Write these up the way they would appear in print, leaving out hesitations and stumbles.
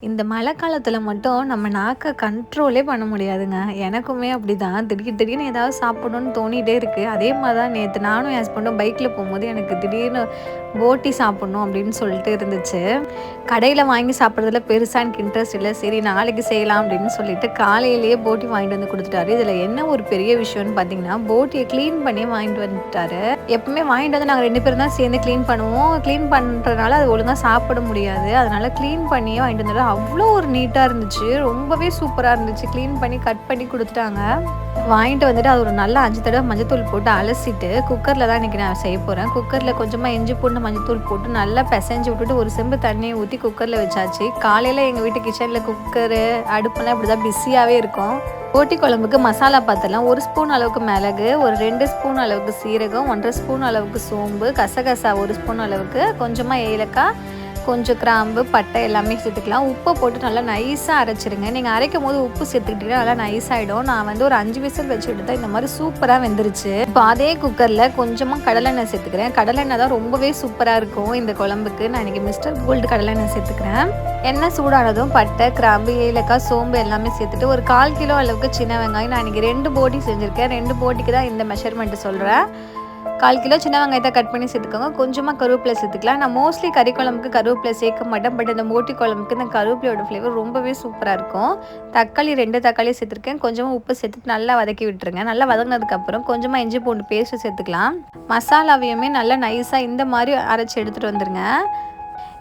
இந்த மழை காலத்துல மட்டும் நம்ம நாக்க கண்ட்ரோலே பண்ண முடியாதுங்க. எனக்குமே அப்படிதான். திடீர்னு ஏதாவது சாப்பிடணும்னு தோணிட்டே இருக்கு. அதே மாரி தான் நேத்து நானும் என் ஹஸ்பண்டும் பைக்ல போம்போது எனக்கு திடீர்னு போட்டி சாப்பிடணும் அப்படின்னு சொல்லிட்டு இருந்துச்சு. கடையில வாங்கி சாப்பிடுறதுல பெருசா எனக்கு இன்ட்ரெஸ்ட் இல்ல. சரி நாளைக்கு செய்யலாம் அப்படின்னு சொல்லிட்டு காலையிலேயே போட்டி வாங்கிட்டு வந்து குடுத்துட்டாரு. இதுல என்ன ஒரு பெரிய விஷயம்னு பார்த்தீங்கன்னா, போட்டிய கிளீன் பண்ணி வாங்கிட்டு வந்துட்டாரு. எப்பவுமே வாங்கிட்டு வந்து நாங்க 2 பேரும் தான் சேர்ந்து கிளீன் பண்ணுவோம். கிளீன் பண்றதுனால அது ஒழுங்கா சாப்பிட முடியாது. அதனால கிளீன் பண்ணியே வாங்கிட்டு வந்துட்டாரு. அவ்வளோ ஒரு நீட்டா இருந்துச்சு. ரொம்பவே சூப்பரா இருந்துச்சு. கிளீன் பண்ணி கட் பண்ணி குடுத்துட்டாங்க. வாங்கிட்டு வந்துட்டு அது ஒரு நல்லா 5 தடவ மஞ்சத்தூள் போட்டு அலசிட்டு, குக்கர்ல தான் இன்னைக்கு நான் செய்ய போறேன். குக்கர்ல கொஞ்சமா இஞ்சி பூண்டு மஞ்சத்தூள் போட்டு நல்லா பெசஞ்சு விட்டுட்டு, ஒரு செம்பு தண்ணிய ஊத்தி குக்கர்ல வச்சாச்சு. காலையில எங்க வீட்டு கிச்சன்ல குக்கரு, அடுப்புலாம் இப்படிதான் பிஸியாவே இருக்கும். போட்டி குழம்புக்கு மசாலா பார்த்தலாம். 1 ஸ்பூன் அளவுக்கு மிளகு, ஒரு 2 ஸ்பூன் அளவுக்கு சீரகம், 1 1/2 ஸ்பூன் அளவுக்கு சோம்பு, கசகசா 1 ஸ்பூன் அளவுக்கு, கொஞ்சமா ஏலக்காய், கொஞ்சம் கிராம்பு, பட்டை எல்லாமே சேர்த்துக்கலாம். உப்பை போட்டு நல்லா நைஸாக அரைச்சிருங்க. நீங்கள் அரைக்கும் போது உப்பு சேர்த்துக்கிட்டீங்கன்னா நல்லா நைஸாகிடும். நான் வந்து ஒரு 5 விசில் வச்சு எடுத்தா இந்த மாதிரி சூப்பராக வெந்துருச்சு. இப்போ அதே குக்கரில் கொஞ்சமாக கடலெண்ணெய் சேர்த்துக்கிறேன். கடலெண்ணெய் தான் ரொம்பவே சூப்பராக இருக்கும் இந்த குழம்புக்கு. நான் இன்றைக்கி மிஸ்டர் கோல்டு கடலெண்ணெய் சேர்த்துக்கிறேன். எண்ணெய் சூடானதும் பட்டை, கிராம்பு, ஏலக்காய், சோம்பு எல்லாமே சேர்த்துட்டு ஒரு 1/4 கிலோ அளவுக்கு சின்ன வெங்காயம். நான் இன்றைக்கி 2 போட்டி செஞ்சுருக்கேன். 2 போட்டிக்கு தான் இந்த மெஷர்மெண்ட்டு சொல்கிறேன். 1/4 கிலோ சின்ன வெங்காயத்தை கட் பண்ணி சேர்த்துக்கோங்க. கொஞ்சமாக கருவேப்பிலை சேர்த்துக்கலாம். நான் மோஸ்ட்லி கறி குழம்புக்கு கருவேப்பிலை சேர்க்க மாட்டேன். பட் இந்த போட்டி குழம்புக்கு இந்த கருவேப்பிலையோட ஃப்ளேவர் ரொம்பவே சூப்பராக இருக்கும். தக்காளி 2 தக்காளி சேர்த்துருக்கேன். கொஞ்சமாக உப்பு சேர்த்துட்டு நல்லா வதக்கி விட்டுருங்க. நல்லா வதங்கினதுக்கப்புறம் கொஞ்சமாக இஞ்சி பூண்டு பேஸ்ட்டு சேர்த்துக்கலாம். மசாலாவையுமே நல்லா நைஸாக இந்த மாதிரி அரைச்சி எடுத்துகிட்டு வந்துடுங்க.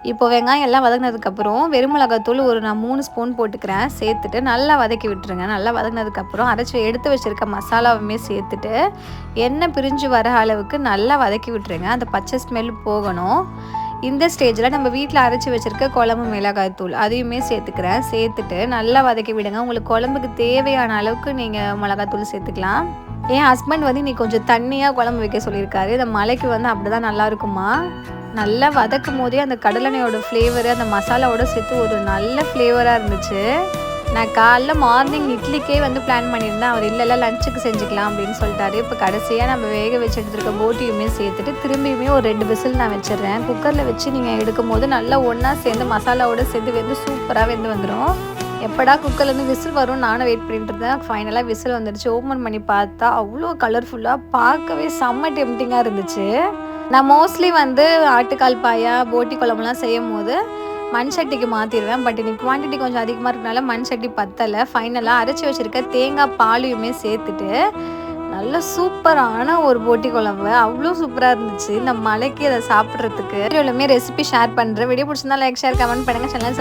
இப்போ வெங்காயம் எல்லாம் வதங்கினதுக்கப்புறம் வெறும் மிளகாத்தூள் நான் 3 ஸ்பூன் போட்டுக்கிறேன். சேர்த்துட்டு நல்லா வதக்கி விட்டுருங்க. நல்லா வதங்கினதுக்கப்புறம் எடுத்து வச்சுருக்க மசாலாவுமே சேர்த்துட்டு எண்ணெய் பிரிஞ்சு வர அளவுக்கு நல்லா வதக்கி விட்டுருங்க. அந்த பச்சை ஸ்மெல் போகணும். இந்த ஸ்டேஜில் நம்ம வீட்டில் அரைச்சி வச்சுருக்க குழம்பு மிளகாய்த்தூள் அதையுமே சேர்த்துக்கிறேன். சேர்த்துட்டு நல்லா வதக்கி விடுங்க. உங்களுக்கு குழம்புக்கு தேவையான அளவுக்கு நீங்கள் மிளகாத்தூள் சேர்த்துக்கலாம். என் ஹஸ்பண்ட் வந்து இன்னைக்கு கொஞ்சம் தண்ணியாக குழம்பு வைக்க சொல்லியிருக்காரு. இந்த மழைக்கு வந்து அப்படி தான் நல்லா இருக்குமா. நல்லா வதக்கும் போதே அந்த கடலெண்ணெயோட ஃப்ளேவரு அந்த மசாலாவோட சேர்த்து ஒரு நல்ல ஃப்ளேவராக இருந்துச்சு. நான் காலைல மார்னிங் இட்லிக்கே வந்து பிளான் பண்ணியிருந்தேன். அவர் இல்லை லஞ்சுக்கு செஞ்சுக்கலாம் அப்படின்னு சொல்லிட்டாரு. இப்போ கடைசியாக நம்ம வேக வச்சு எடுத்துருக்க போட்டியுமே சேர்த்துட்டு திரும்பியுமே ஒரு 2 விசில் நான் வச்சிடுறேன். குக்கரில் வச்சு நீங்கள் எடுக்கும் போது நல்லா ஒன்றா சேர்ந்து மசாலாவோட சேர்த்து வெந்து சூப்பராக வெந்து வந்துடும். எப்படா குக்கர்லேருந்து விசில் வரும் நானும் வெயிட் பண்ணிட்டு இருந்தேன். ஃபைனலாக விசில் வந்துடுச்சு. ஓப்பன் பண்ணி பார்த்தா அவ்வளோ கலர்ஃபுல்லாக பார்க்கவே செம்ம டெம்டிங்காக இருந்துச்சு. நான் மோஸ்ட்லி வந்து ஆட்டுக்கால் பாயா போட்டி குழம்புலாம் செய்யும் போது மண் சட்டிக்கு மாற்றிடுவேன். பட் இன்னைக்கு குவான்டிட்டி கொஞ்சம் அதிகமாக இருக்கனால மண் சட்டி பத்தலை. ஃபைனலாக அரைச்சி வச்சுருக்க தேங்காய் பாலையுமே சேர்த்துட்டு நல்ல சூப்பரான ஒரு போட்டி குழம்பு அவ்வளோ சூப்பராக இருந்துச்சு. இந்த மழைக்கு அதை சாப்பிட்றதுக்கு வீடியோலுமே ரெசிபி ஷேர் பண்ணுறேன். வீடியோ பிடிச்சிருந்தா லைக் ஷேர் கமெண்ட் பண்ணுங்கள். சேனல்